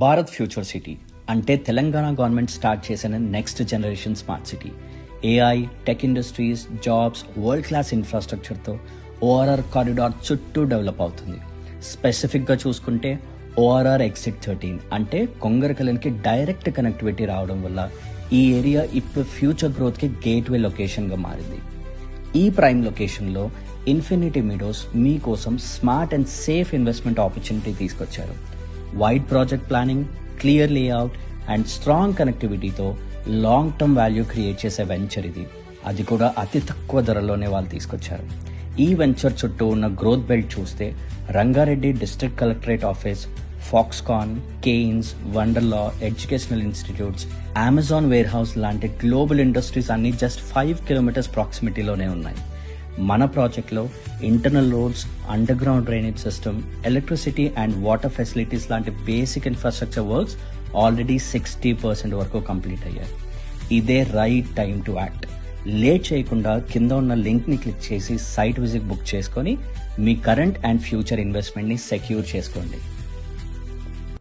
Bharat future city అంటే Telangana government start చేసిన next generation smart city. AI, tech industries, jobs, world class ఇన్ఫ్రాస్ట్రక్చర్తో ORR corridor చుట్టూ develop అవుతుంది. స్పెసిఫిక్గా చూసుకుంటే ఓఆర్ఆర్ ఎగ్జిట్ 13 అంటే కొంగరకలన్కి డైరెక్ట్ కనెక్టివిటీ రావడం వల్ల ఈ ఏరియా ఇప్పుడు ఫ్యూచర్ గ్రోత్కి గేట్వే లొకేషన్గా మారింది. ఈ ప్రైమ్ లొకేషన్లో ఇన్ఫినిటీ మీడోస్ మీకోసం smart and safe investment opportunity తీసుకొచ్చారు. Wide project planning, clear layout and strong కనెక్టివిటీతో లాంగ్ టర్మ్ వాల్యూ క్రియేట్ చేసే వెంచర్ ఇది. అది కూడా అతి తక్కువ ధరలోనే వాళ్ళు తీసుకొచ్చారు. ఈ వెంచర్ చుట్టూ ఉన్న గ్రోత్ బెల్ట్ చూస్తే Rangareddy district collectorate office, Foxconn, Kaynes, Wonderla, educational institutes, Amazon warehouse లాంటి గ్లోబల్ ఇండస్ట్రీస్ అన్ని జస్ట్ 5 కిలోమీటర్స్ ప్రాక్సిమిటీలోనే ఉన్నాయి. మన ప్రాజెక్ట్లో internal roads, underground drainage system, electricity and water facilities లాంటి బేసిక్ ఇన్ఫ్రాస్ట్రక్చర్ వర్క్స్ ఆల్రెడీ 60% వరకు కంప్లీట్ అయ్యాయి. ఇదే right time to act. Late చేయకుండా కింద ఉన్న లింక్ని క్లిక్ చేసి సైట్ విజిట్ బుక్ చేసుకొని మీ కరెంట్ అండ్ ఫ్యూచర్ ఇన్వెస్ట్మెంట్ని సెక్యూర్ చేసుకోండి.